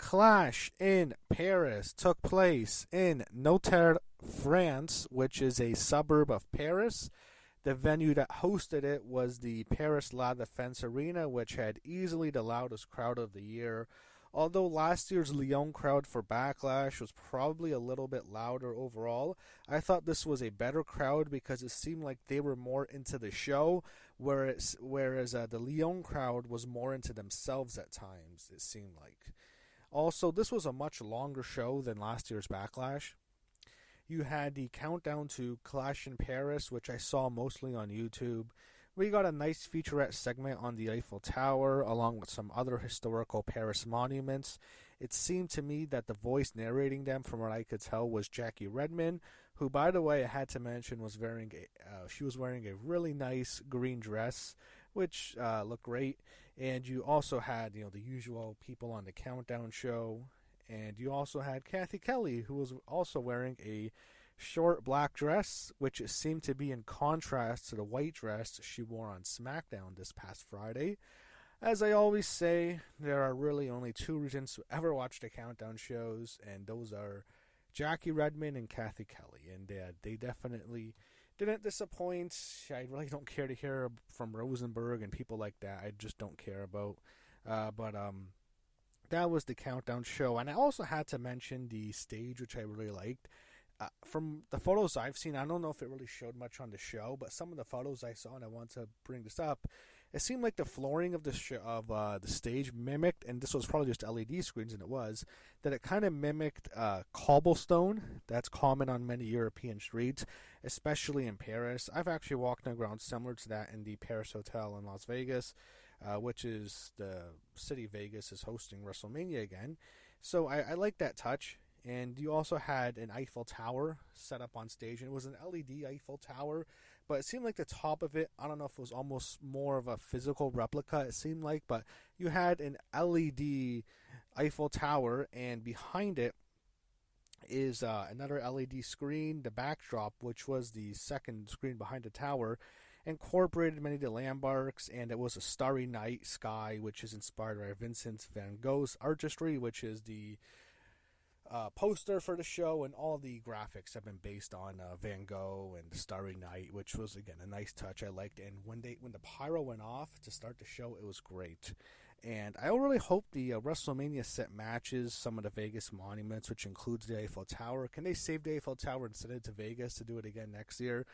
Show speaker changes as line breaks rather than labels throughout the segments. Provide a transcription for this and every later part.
Clash in Paris took place in Nanterre, France, which is a suburb of Paris. The venue that hosted it was the Paris La Défense Arena, which had easily the loudest crowd of the year. Although last year's Lyon crowd for Backlash was probably a little bit louder overall, I thought this was a better crowd because it seemed like they were more into the show, whereas the Lyon crowd was more into themselves at times, it seemed like. Also, this was a much longer show than last year's Backlash. You had the countdown to Clash in Paris, which I saw mostly on YouTube. We got a nice featurette segment on the Eiffel Tower, along with some other historical Paris monuments. It seemed to me that the voice narrating them, from what I could tell, was Jackie Redmond, who, by the way, I had to mention was she was wearing a really nice green dress, which looked great. And you also had, the usual people on the countdown show, and you also had Kathy Kelly, who was also wearing a short black dress, which seemed to be in contrast to the white dress she wore on SmackDown this past Friday. As I always say, there are really only two reasons to ever watch the countdown shows, and those are Jackie Redmond and Kathy Kelly, and they definitely didn't disappoint. I really don't care to hear from Rosenberg and people like that. I just don't care about. But that was the countdown show, and I also had to mention the stage, which I really liked. From the photos I've seen, I don't know if it really showed much on the show, but some of the photos I saw, and I want to bring this up, it seemed like the flooring of the stage mimicked, and this was probably just LED screens, and it was, that it kind of mimicked cobblestone. That's common on many European streets, especially in Paris. I've actually walked on ground similar to that in the Paris Hotel in Las Vegas, which is the city Vegas is hosting WrestleMania again. So I like that touch. And you also had an Eiffel Tower set up on stage, and it was an LED Eiffel Tower, but it seemed like the top of it, I don't know if it was almost more of a physical replica, it seemed like, but you had an LED Eiffel Tower, and behind it is another LED screen. The backdrop, which was the second screen behind the tower, incorporated many of the landmarks, and it was a starry night sky, which is inspired by Vincent van Gogh's artistry, which is the poster for the show, and all the graphics have been based on Van Gogh and Starry Night, which was, again, a nice touch I liked. And when the pyro went off to start the show, it was great. And I really hope the WrestleMania set matches some of the Vegas monuments, which includes the Eiffel Tower. Can they save the Eiffel Tower and send it to Vegas to do it again next year?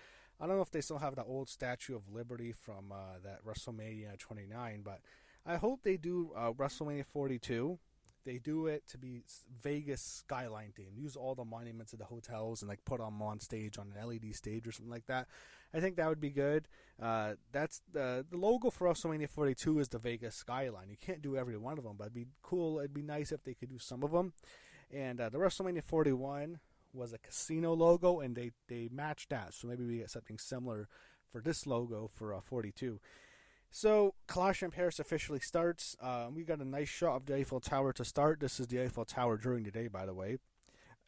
I don't know if they still have the old Statue of Liberty from that WrestleMania 29, but I hope they do WrestleMania 42. They do it to be Vegas skyline themed. Use all the monuments of the hotels and put them on stage on an LED stage or something like that. I think that would be good. That's the logo for WrestleMania 42 is the Vegas skyline. You can't do every one of them, but it'd be cool. It'd be nice if they could do some of them. And the WrestleMania 41 was a casino logo, and they matched that. So maybe we get something similar for this logo for 42. So, Clash in Paris officially starts. We got a nice shot of the Eiffel Tower to start. This is the Eiffel Tower during the day, by the way.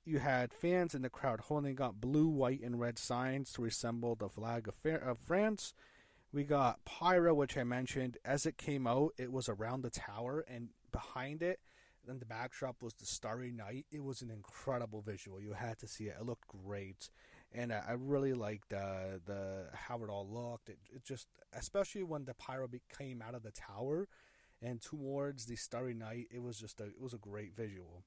You had fans in the crowd holding up blue, white, and red signs to resemble the flag of France. We got pyro, which I mentioned. As it came out, it was around the tower, and behind it, then the backdrop was the Starry Night. It was an incredible visual. You had to see it. It looked great. And I really liked the how it all looked. It just, especially when the pyro came out of the tower and towards the Starry Night, it was a great visual.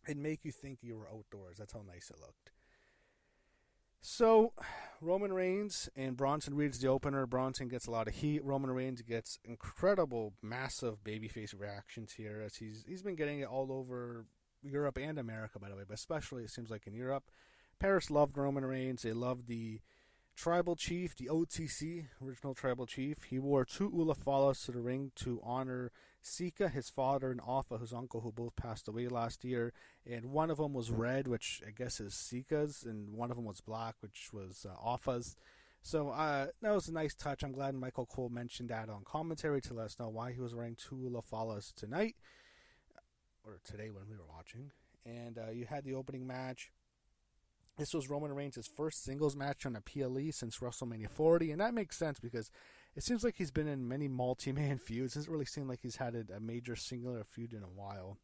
It'd make you think you were outdoors. That's how nice it looked. So, Roman Reigns and Bronson reads the opener. Bronson gets a lot of heat. Roman Reigns gets incredible, massive babyface reactions here, as he's been getting it all over Europe and America, by the way, but especially it seems like in Europe. Paris loved Roman Reigns. They loved the tribal chief, the OTC, original tribal chief. He wore two Ulafalas to the ring to honor Sika, his father, and Alpha, his uncle, who both passed away last year. And one of them was red, which I guess is Sika's, and one of them was black, which was Alpha's. So that was a nice touch. I'm glad Michael Cole mentioned that on commentary to let us know why he was wearing two Ulafalas tonight, or today when we were watching. And you had the opening match. This was Roman Reigns' first singles match on a PLE since WrestleMania 40, and that makes sense because it seems like he's been in many multi-man feuds. It doesn't really seem like he's had a major singular feud in a while.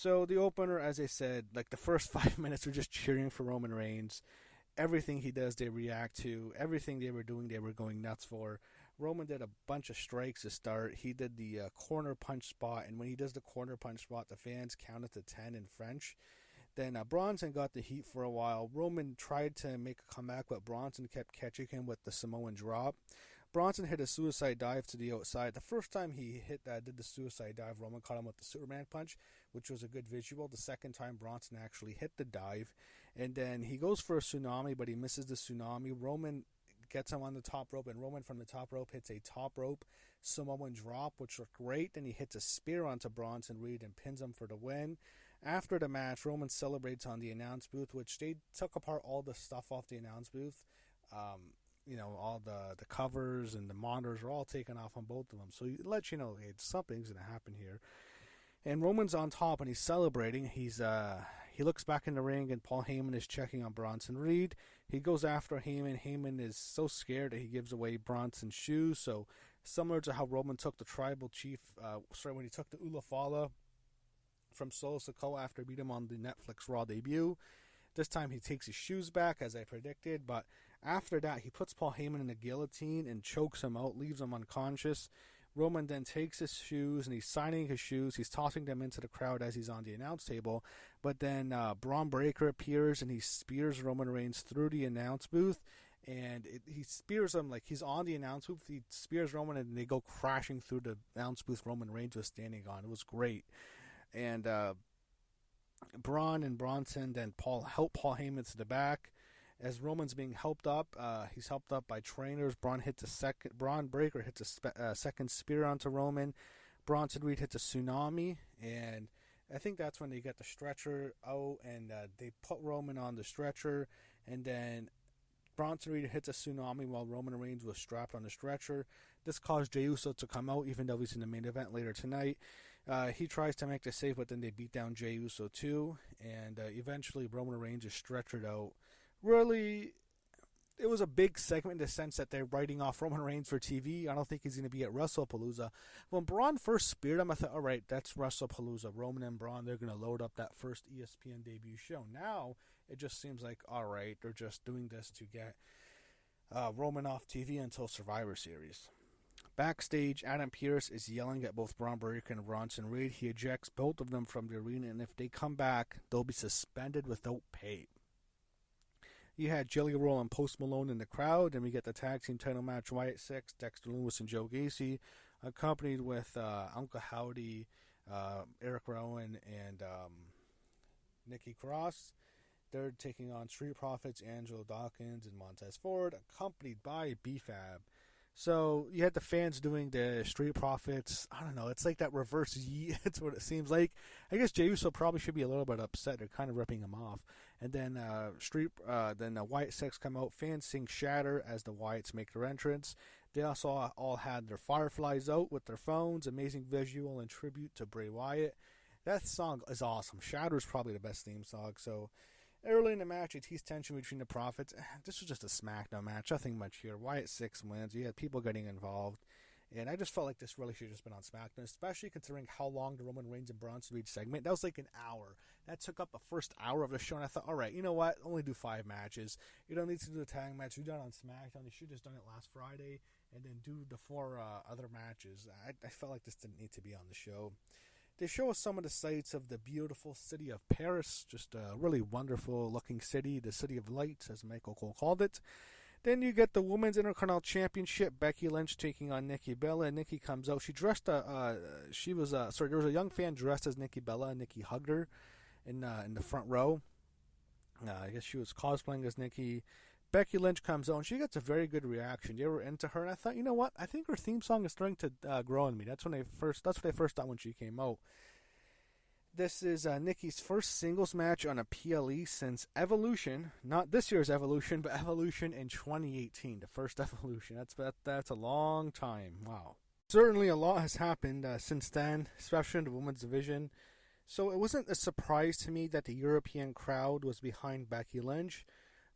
So the opener, as I said, like the first 5 minutes are just cheering for Roman Reigns. Everything he does, they react to. Everything they were doing, they were going nuts for. Roman did a bunch of strikes to start. He did the corner punch spot, and when he does the corner punch spot, the fans counted to 10 in French. Then Bronson got the heat for a while. Roman tried to make a comeback, but Bronson kept catching him with the Samoan drop. Bronson hit a suicide dive to the outside. The first time he did the suicide dive, Roman caught him with the Superman punch, which was a good visual. The second time, Bronson actually hit the dive. And then he goes for a tsunami, but he misses the tsunami. Roman gets him on the top rope, and Roman from the top rope hits a top rope Samoan drop, which looked great. Then he hits a spear onto Bronson Reed and pins him for the win. After the match, Roman celebrates on the announce booth, which they took apart all the stuff off the announce booth. All the covers and the monitors are all taken off on both of them. So it lets you know, hey, something's going to happen here. And Roman's on top and he's celebrating. He looks back in the ring and Paul Heyman is checking on Bronson Reed. He goes after Heyman. Heyman is so scared that he gives away Bronson's shoes. So similar to how Roman took the tribal chief, when he took the Ulafala from Solo Sikoa after beat him on the Netflix Raw debut. This time he takes his shoes back, as I predicted, but after that he puts Paul Heyman in a guillotine and chokes him out, leaves him unconscious. Roman then takes his shoes and he's signing his shoes. He's tossing them into the crowd as he's on the announce table. But then Braun Breaker appears and he spears Roman Reigns through the announce booth. And he spears him like he's on the announce booth. He spears Roman and they go crashing through the announce booth Roman Reigns was standing on. It was great. And Braun and Bronson then help Paul Heyman to the back. As Roman's being helped up, he's helped up by trainers. Braun Breaker hits a second spear onto Roman. Bronson Reed hits a tsunami, and I think that's when they get the stretcher out and they put Roman on the stretcher, and then Bronson Reed hits a tsunami while Roman Reigns was strapped on the stretcher. This caused Jey Uso to come out, even though he's in the main event later tonight. He tries to make the save, but then they beat down Jey Uso too, and eventually Roman Reigns is stretchered out. Really, it was a big segment in the sense that they're writing off Roman Reigns for TV. I don't think he's going to be at WrestlePalooza. When Braun first speared him, I thought, all right, that's WrestlePalooza. Roman and Braun, they're going to load up that first ESPN debut show. Now, it just seems like, all right, they're just doing this to get Roman off TV until Survivor Series. Backstage, Adam Pearce is yelling at both Braun Breaker and Bronson Reed. He ejects both of them from the arena, and if they come back, they'll be suspended without pay. You had Jelly Roll and Post Malone in the crowd, and we get the tag team title match, Wyatt 6, Dexter Lumis and Joe Gacy, accompanied with Uncle Howdy, Eric Rowan, and Nikki Cross. They're taking on Street Profits, Angelo, Dawkins, and Montez Ford, accompanied by B-Fab. So you had the fans doing the Street Profits. I don't know. It's like that reverse yeet. That's what it seems like. I guess Jey Uso probably should be a little bit upset. They're kind of ripping him off. And then Wyatt 6 come out. Fans sing Shatter as the Wyatts make their entrance. They also all had their Fireflies out with their phones. Amazing visual and tribute to Bray Wyatt. That song is awesome. Shatter is probably the best theme song. So early in the match, it teased tension between the Profits. This was just a SmackDown match. Nothing much here. Wyatt 6 wins. You had people getting involved. And I just felt like this really should have just been on SmackDown, especially considering how long the Roman Reigns and Bronson Reed segment. That was like an hour. That took up the first hour of the show, and I thought, all right, you know what? Only do 5 matches. You don't need to do a tag match. You done it on SmackDown. They should have just done it last Friday, and then do the 4 other matches. I felt like this didn't need to be on the show. They show us some of the sights of the beautiful city of Paris, just a really wonderful-looking city, the city of lights, as Michael Cole called it. Then you get the Women's Intercontinental Championship, Becky Lynch taking on Nikki Bella, and Nikki comes out. She dressed there was a young fan dressed as Nikki Bella, and Nikki hugged her in the front row. I guess she was cosplaying as Nikki. Becky Lynch comes out, and she gets a very good reaction. They were into her, and I thought, you know what? I think her theme song is starting to grow on me. That's what I first thought when she came out. This is Nikki's first singles match on a PLE since Evolution. Not this year's Evolution, but Evolution in 2018. The first Evolution. That's a long time. Wow. Certainly a lot has happened since then, especially in the women's division. So it wasn't a surprise to me that the European crowd was behind Becky Lynch.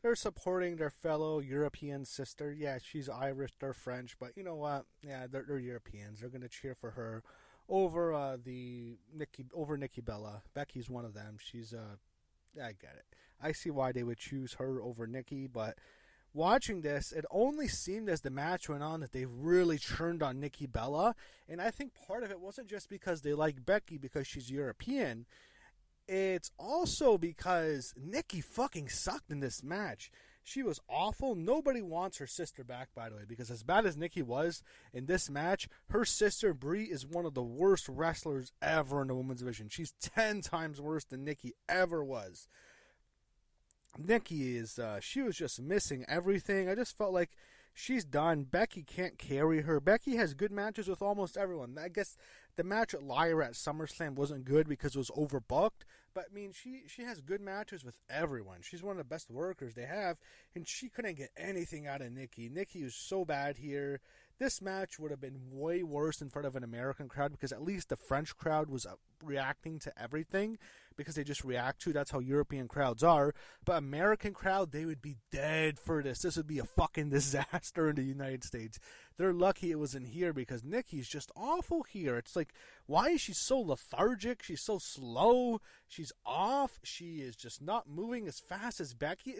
They're supporting their fellow European sister. Yeah, she's Irish, they're French, but you know what? Yeah, they're Europeans. They're going to cheer for her over Nikki Bella. Becky's one of them. I get it. I see why they would choose her over Nikki, but watching this, it only seemed as the match went on that they really turned on Nikki Bella, and I think part of it wasn't just because they like Becky because she's European. It's also because Nikki fucking sucked in this match. She was awful. Nobody wants her sister back, by the way, because as bad as Nikki was in this match, her sister Brie is one of the worst wrestlers ever in the women's division. She's 10 times worse than Nikki ever was. Nikki she was just missing everything. I just felt like she's done. Becky can't carry her. Becky has good matches with almost everyone. I guess the match at Lyra at SummerSlam wasn't good because it was overbooked. But, I mean, she has good matches with everyone. She's one of the best workers they have, and she couldn't get anything out of Nikki. Nikki was so bad here. This match would have been way worse in front of an American crowd because at least the French crowd was reacting to everything because they just react to. That's how European crowds are. But American crowd, they would be dead for this. This would be a fucking disaster in the United States. They're lucky it was in here because Nikki's just awful here. It's like, why is she so lethargic? She's so slow. She's off. She is just not moving as fast as Becky.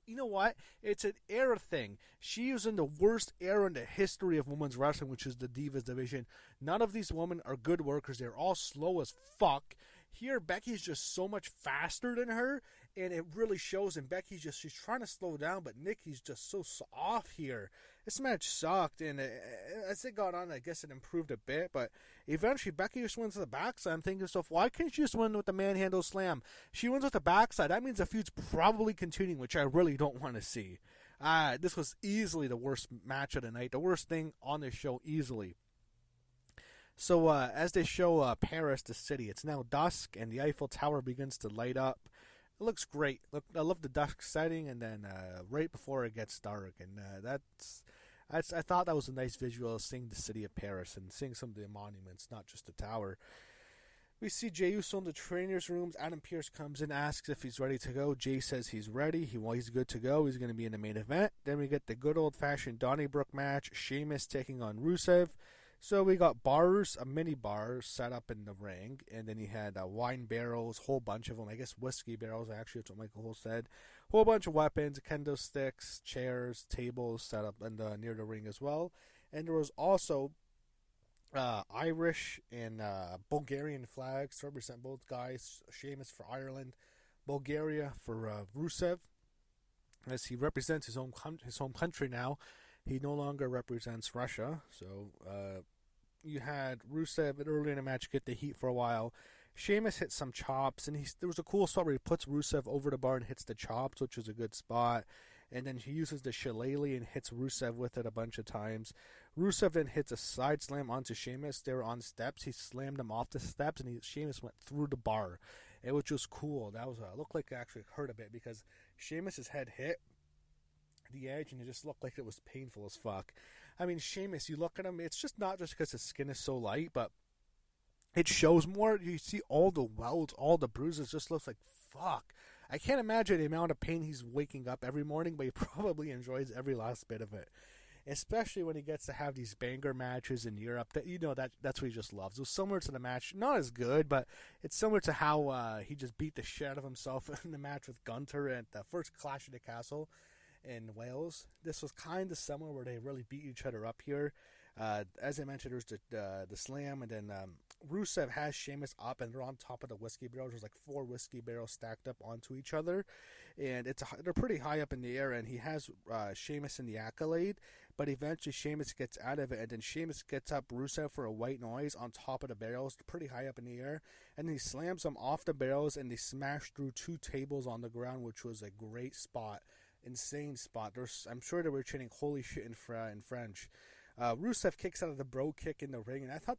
You know what? It's an era thing. She was in the worst era in the history of women's wrestling, which is the Divas division. None of these women are good workers. They're all slow as fuck. Here, Becky's just so much faster than her, and it really shows. And she's trying to slow down, but Nikki's just so off here. This match sucked, and as it got on, I guess it improved a bit, but eventually Becky just wins with the backside. I'm thinking to myself, why can't she just win with the manhandle slam? She wins with the backside. That means the feud's probably continuing, which I really don't want to see. This was easily the worst match of the night, the worst thing on this show, easily. So as they show Paris, the city, it's now dusk, and the Eiffel Tower begins to light up. It looks great. I love the dusk setting, and then right before it gets dark, and I thought that was a nice visual, seeing the city of Paris and seeing some of the monuments, not just the tower. We see Jey Uso in the trainer's rooms. Adam Pearce comes in, asks if he's ready to go. Jey says he's ready. He's good to go. He's going to be in the main event. Then we get the good old-fashioned Donnybrook match. Sheamus taking on Rusev. So we got bars, a mini bar set up in the ring, and then he had wine barrels, whole bunch of them. I guess whiskey barrels, actually, that's what Michael Cole said. Whole bunch of weapons, kendo sticks, chairs, tables set up near the ring as well. And there was also Irish and Bulgarian flags to represent both guys. Sheamus for Ireland, Bulgaria for Rusev, as he represents his home country now. He no longer represents Russia, so you had Rusev early in the match get the heat for a while. Sheamus hit some chops, and there was a cool spot where he puts Rusev over the bar and hits the chops, which is a good spot. And then he uses the shillelagh and hits Rusev with it a bunch of times. Rusev then hits a side slam onto Sheamus. They were on steps. He slammed him off the steps, and Sheamus went through the bar, which was cool. That was looked like it actually hurt a bit because Sheamus's head hit the edge, and it just looked like it was painful as fuck. I mean, Sheamus, you look at him, it's just not just because his skin is so light, but it shows more. You see all the welts, all the bruises, just looks like fuck. I can't imagine the amount of pain he's waking up every morning, but he probably enjoys every last bit of it. Especially when he gets to have these banger matches in Europe. That's what he just loves. It was similar to the match, not as good, but it's similar to how he just beat the shit out of himself in the match with Gunter at the first Clash of the Castle in Wales. This was kind of similar where they really beat each other up here. As I mentioned, there's the slam, and then Rusev has Sheamus up, and they're on top of the whiskey barrels. There's like 4 whiskey barrels stacked up onto each other, and they're pretty high up in the air, and he has Sheamus in the accolade, but eventually Sheamus gets out of it, and then Sheamus gets up Rusev for a white noise on top of the barrels, pretty high up in the air, and he slams them off the barrels, and they smash through 2 tables on the ground, which was a great spot. Insane spot. I'm sure they were chanting "Holy shit" in French. Rusev kicks out of the bro kick in the ring, and I thought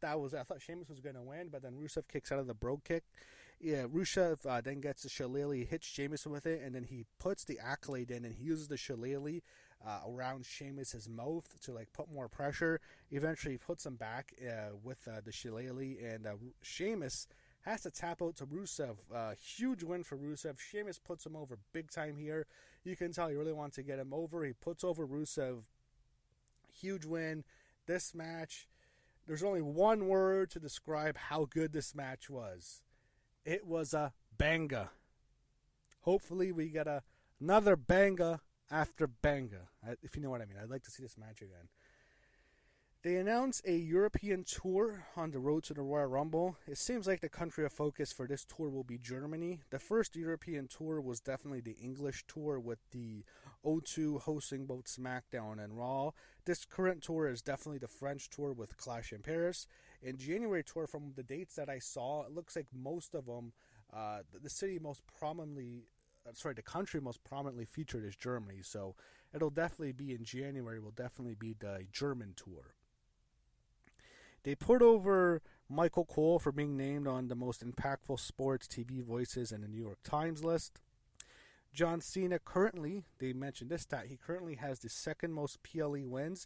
Sheamus was going to win, but then Rusev kicks out of the bro kick. Yeah, Rusev then gets the shillelagh, hits Sheamus with it, and then he puts the accolade in, and he uses the shillelagh around Sheamus' mouth to like put more pressure. Eventually, he puts him back with the shillelagh, and Sheamus has to tap out to Rusev. Huge win for Rusev. Sheamus puts him over big time here. You can tell he really wants to get him over. He puts over Rusev. Huge win. This match, There's only one word to describe how good this match was. It was a banger. Hopefully we get another banger after banger, if you know what I mean. I'd like to see this match again. They announced a European tour on the road to the Royal Rumble. It seems like the country of focus for this tour will be Germany. The first European tour was definitely the English tour with the O2 hosting both SmackDown and Raw. This current tour is definitely the French tour with Clash in Paris. In January tour, from the dates that I saw, it looks like most of them, the country most prominently featured is Germany. So it'll definitely be in January, will definitely be the German tour. They put over Michael Cole for being named on the most impactful sports TV voices in the New York Times list. John Cena currently, they mentioned this stat, he currently has the second most PLE wins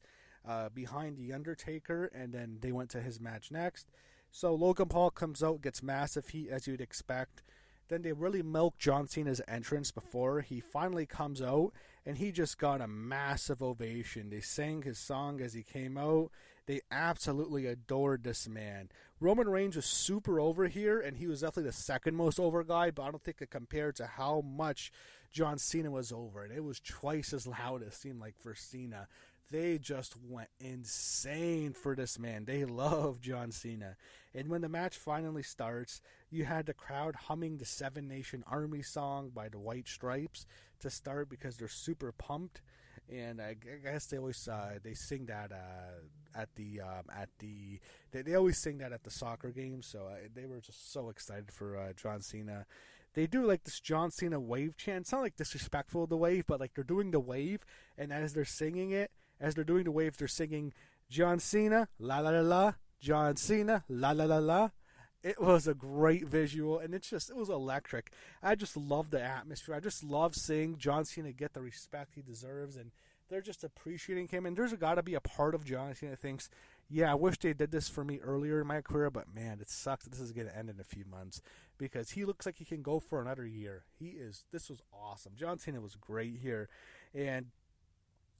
behind The Undertaker, and then they went to his match next. So Logan Paul comes out, gets massive heat as you'd expect. Then they really milked John Cena's entrance before. He finally comes out, and he just got a massive ovation. They sang his song as he came out. They absolutely adored this man. Roman Reigns was super over here, and he was definitely the second most over guy, but I don't think it compared to how much John Cena was over. And it was twice as loud, it seemed like, for Cena. They just went insane for this man. They love John Cena. And when the match finally starts, you had the crowd humming the Seven Nation Army song by the White Stripes to start because they're super pumped. And I guess they always they sing that they always sing that at the soccer games. So they were just so excited for John Cena. They do like this John Cena wave chant. It's not like disrespectful of the wave, but like they're doing the wave, and as they're singing it, as they're doing the wave, they're singing John Cena, la la la la, John Cena, la la la la. It was a great visual, and it was electric. I just love the atmosphere. I just love seeing John Cena get the respect he deserves, and they're just appreciating him. And there's got to be a part of John Cena that thinks, yeah, I wish they did this for me earlier in my career, but man, it sucks that this is going to end in a few months because he looks like he can go for another year. This was awesome. John Cena was great here. And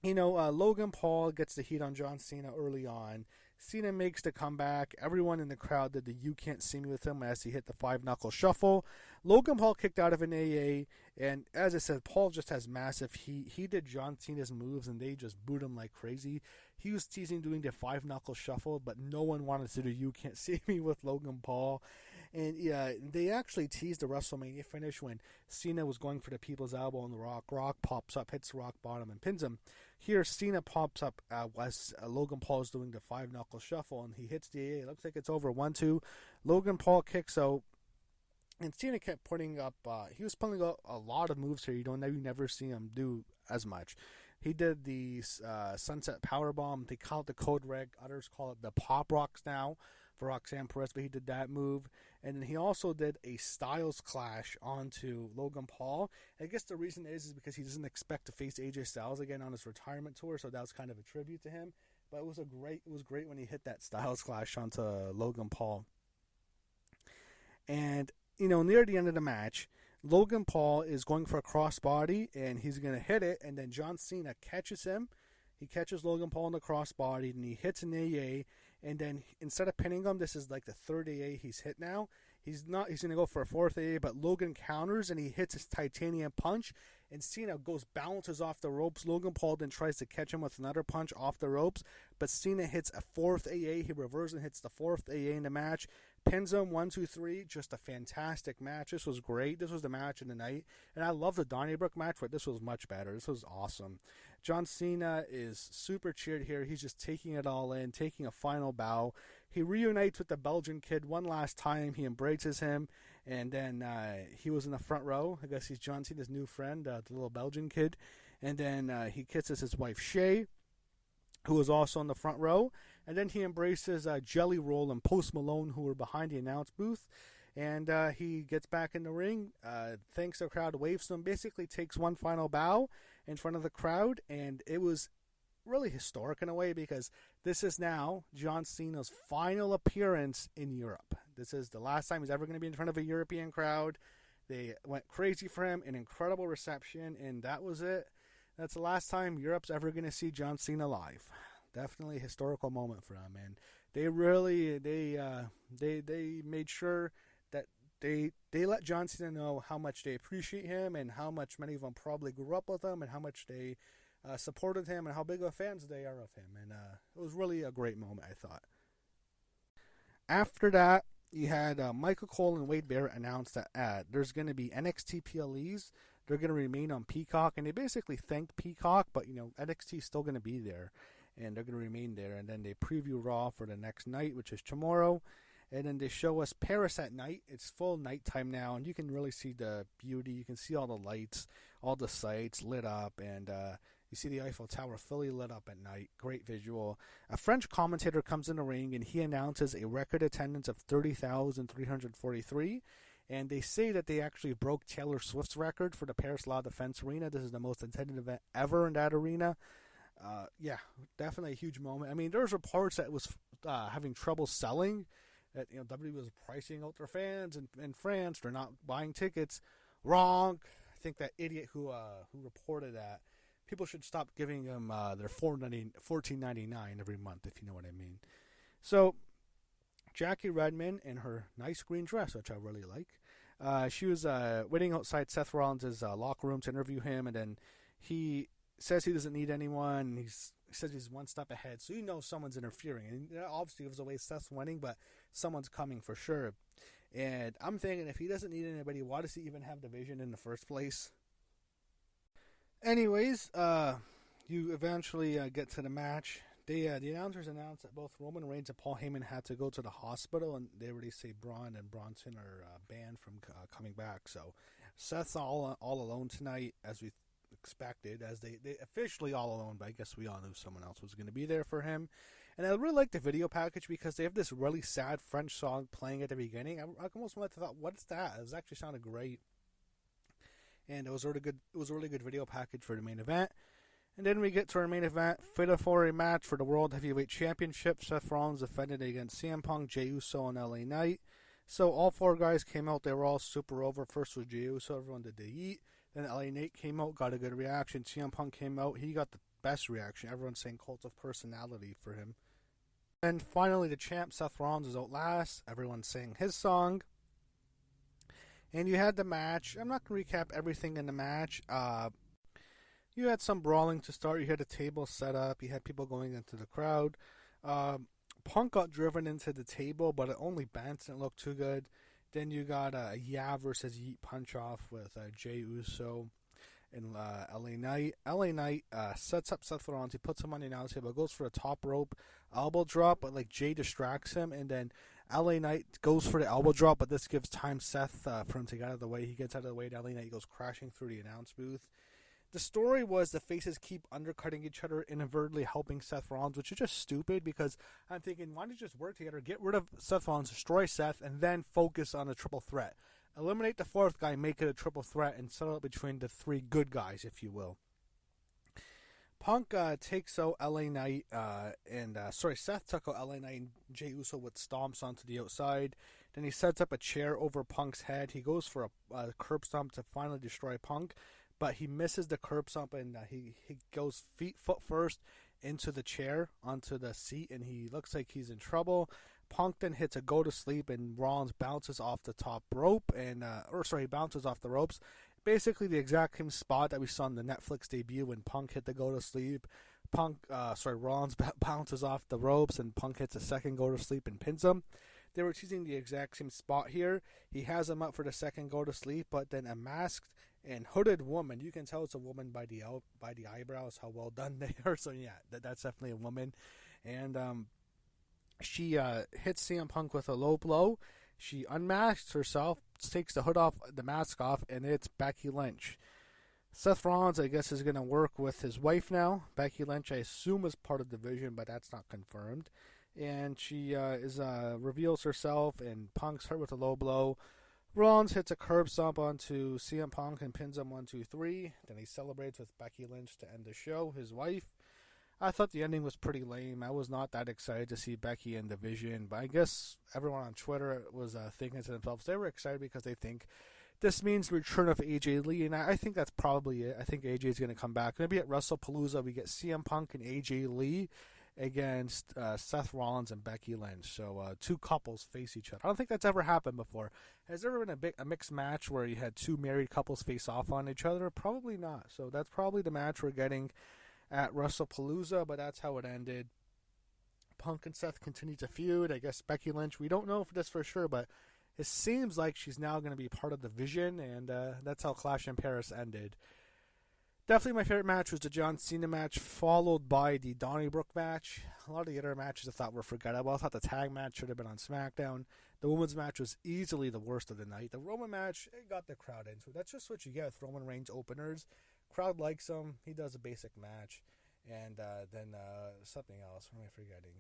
Logan Paul gets the heat on John Cena early on. Cena makes the comeback. Everyone in the crowd did the "You Can't See Me" with him as he hit the 5-knuckle shuffle. Logan Paul kicked out of an AA, and as I said, Paul just has massive heat. He did John Cena's moves, and they just booed him like crazy. He was teasing doing the 5-knuckle shuffle, but no one wanted to do "You Can't See Me" with Logan Paul. And yeah, they actually teased the WrestleMania finish when Cena was going for the People's Elbow on the Rock. Rock pops up, hits the rock bottom, and pins him. Here, Cena pops up as Logan Paul is doing the 5-knuckle shuffle, and he hits the AA. It looks like it's over 1-2. Logan Paul kicks out, and Cena kept putting up. He was pulling out a lot of moves here. You never see him do as much. He did the Sunset Powerbomb. They call it the Code Red. Others call it the Pop Rocks now for Roxanne Perez, but he did that move. And then he also did a Styles Clash onto Logan Paul. I guess the reason is because he doesn't expect to face AJ Styles again on his retirement tour, so that was kind of a tribute to him. But it was great when he hit that Styles Clash onto Logan Paul. And near the end of the match, Logan Paul is going for a crossbody, and he's going to hit it, and then John Cena catches him. He catches Logan Paul in the crossbody, and he hits an AA, and then instead of pinning him, this is like the third AA he's hit now. He's going to go for a fourth AA, but Logan counters, and he hits his titanium punch, and Cena bounces off the ropes. Logan Paul then tries to catch him with another punch off the ropes, but Cena hits a fourth AA. He reverses and hits the fourth AA in the match. Pins him 1, 2, 3. Just a fantastic match. This was great. This was the match of the night. And I love the Donnybrook match, but this was much better. This was awesome. John Cena is super cheered here. He's just taking it all in, taking a final bow. He reunites with the Belgian kid one last time. He embraces him. And then he was in the front row. I guess he's John Cena's new friend, the little Belgian kid. And then he kisses his wife, Shay, who was also in the front row. And then he embraces Jelly Roll and Post Malone, who were behind the announce booth. And he gets back in the ring, thanks the crowd, waves to him, basically takes one final bow in front of the crowd. And it was really historic in a way because this is now John Cena's final appearance in Europe. This is the last time he's ever going to be in front of a European crowd. They went crazy for him, an incredible reception, and that was it. That's the last time Europe's ever going to see John Cena live. Definitely a historical moment for him. And They made sure that they let John Cena know how much they appreciate him and how much many of them probably grew up with him and how much they supported him and how big of fans they are of him. And it was really a great moment, I thought. After that, you had Michael Cole and Wade Barrett announce that there's going to be NXT PLEs. They're going to remain on Peacock, and they basically thanked Peacock, but NXT is still going to be there, and they're going to remain there. And then they preview Raw for the next night, which is tomorrow, and then they show us Paris at night. It's full nighttime now, and you can really see the beauty. You can see all the lights, all the sights lit up, and you see the Eiffel Tower fully lit up at night. Great visual. A French commentator comes in the ring, and he announces a record attendance of 30,343. And they say that they actually broke Taylor Swift's record for the Paris La Défense Arena. This is the most attended event ever in that arena. Yeah, definitely a huge moment. I mean, there's reports that it was having trouble selling. That WWE was pricing out their fans in France. They're not buying tickets. Wrong. I think that idiot who reported that. People should stop giving them their $14.99 every month, if you know what I mean. So, Jackie Redmond in her nice green dress, which I really like. She was waiting outside Seth Rollins' locker room to interview him, and then he says he doesn't need anyone. He says he's one step ahead, so someone's interfering. And obviously gives away Seth's winning, but someone's coming for sure. And I'm thinking, if he doesn't need anybody, why does he even have the vision in the first place? Anyways, you eventually get to the match. The announcers announced that both Roman Reigns and Paul Heyman had to go to the hospital, and they already say Braun and Bronson are banned from coming back. So Seth's all alone tonight, as we expected, as they officially all alone, but I guess we all knew someone else was going to be there for him. And I really like the video package because they have this really sad French song playing at the beginning. I almost wanted to thought, what's that? It was actually sounded great, and it was a really good. It was a really good video package for the main event. And then we get to our main event, fatal four-way match for the World Heavyweight Championship. Seth Rollins defended against CM Punk, Jey Uso, and LA Knight. So all four guys came out. They were all super over. First was Jey Uso. Everyone did the yeet. Then LA Knight came out, got a good reaction. CM Punk came out. He got the best reaction. Everyone's saying cult of personality for him. And finally, the champ, Seth Rollins, is out last. Everyone's saying his song. And you had the match. I'm not going to recap everything in the match. You had some brawling to start. You had a table set up. You had people going into the crowd. Punk got driven into the table, but it only bounced. Didn't look too good. Then you got a Yeah versus Yeet punch off with Jey Uso and LA Knight. LA Knight sets up Seth Rollins. He puts him on the announce table, goes for a top rope elbow drop, but Jey distracts him, and then LA Knight goes for the elbow drop, but this gives time Seth for him to get out of the way. He gets out of the way, and LA Knight goes crashing through the announce booth. The story was the faces keep undercutting each other, inadvertently helping Seth Rollins, which is just stupid because I'm thinking, why don't you just work together, get rid of Seth Rollins, destroy Seth, and then focus on a triple threat. Eliminate the fourth guy, make it a triple threat, and settle it between the three good guys, if you will. Punk takes out LA Knight, Seth took out LA Knight and Jey Uso with stomps onto the outside. Then he sets up a chair over Punk's head. He goes for a curb stomp to finally destroy Punk. But he misses the curb stomp, and he goes foot first into the chair, onto the seat, and he looks like he's in trouble. Punk then hits a go to sleep, and Rollins bounces off the top rope, he bounces off the ropes. Basically the exact same spot that we saw in the Netflix debut when Punk hit the go to sleep. Rollins bounces off the ropes, and Punk hits a second go to sleep and pins him. They were choosing the exact same spot here. He has him up for the second go to sleep, but then a masked and hooded woman, you can tell it's a woman by the eyebrows, how well done they are. So yeah, that's definitely a woman. And she hits CM Punk with a low blow. She unmasks herself, takes the hood off, the mask off, and it's Becky Lynch. Seth Rollins, I guess, is going to work with his wife now. Becky Lynch, I assume, is part of the division, but that's not confirmed. And she reveals herself, and Punk's hurt with a low blow. Rollins hits a curb stomp onto CM Punk and pins him 1, 2, 3. Then he celebrates with Becky Lynch to end the show, his wife. I thought the ending was pretty lame. I was not that excited to see Becky in division, but I guess everyone on Twitter was thinking to themselves they were excited because they think this means the return of AJ Lee, and I think that's probably it. I think AJ is going to come back. Maybe at WrestlePalooza we get CM Punk and AJ Lee, against Seth Rollins and Becky Lynch. So two couples face each other. I don't think that's ever happened before. Has there ever been a mixed match where you had two married couples face off on each other? Probably not. So that's probably the match we're getting at WrestlePalooza, but that's how it ended. Punk and Seth continue to feud. I guess Becky Lynch, we don't know for this for sure, but it seems like she's now going to be part of the Vision, and that's how Clash in Paris ended. Definitely my favorite match was the John Cena match, followed by the Donnybrook match. A lot of the other matches I thought were forgettable. I thought the tag match should have been on SmackDown. The women's match was easily the worst of the night. The Roman match, it got the crowd into it. That's just what you get with Roman Reigns openers. Crowd likes him. He does a basic match. And then something else. What am I forgetting?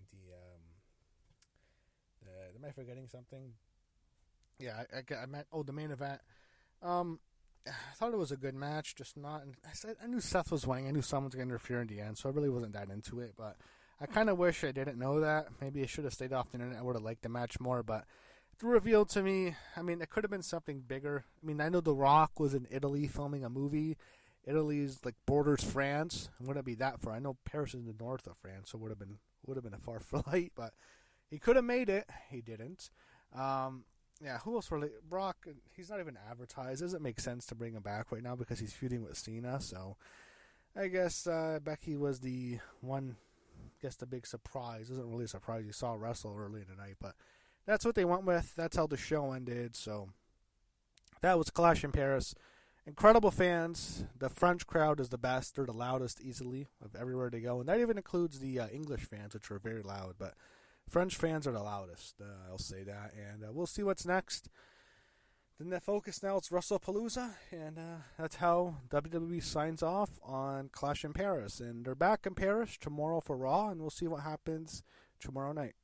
Am I forgetting something? Yeah, I meant, the main event. I thought it was a good match, just not. I knew Seth was winning. I knew someone was going to interfere in the end, so I really wasn't that into it. But I kind of wish I didn't know that. Maybe I should have stayed off the internet. I would have liked the match more. But it revealed to me, it could have been something bigger. I know The Rock was in Italy filming a movie. Italy's like borders France. It wouldn't be that far. I know Paris is in the north of France, so it would have been a far flight. But he could have made it. He didn't. Yeah, who else really? Brock, he's not even advertised. Doesn't make sense to bring him back right now because he's feuding with Cena. So I guess Becky was the one, the big surprise. It wasn't really a surprise. You saw wrestle early in the night, but that's what they went with. That's how the show ended. So that was Clash in Paris. Incredible fans. The French crowd is the best. They're the loudest easily of everywhere they go. And that even includes the English fans, which are very loud. But French fans are the loudest, I'll say that. And we'll see what's next. Then the focus now is WrestlePalooza, and that's how WWE signs off on Clash in Paris. And they're back in Paris tomorrow for Raw, and we'll see what happens tomorrow night.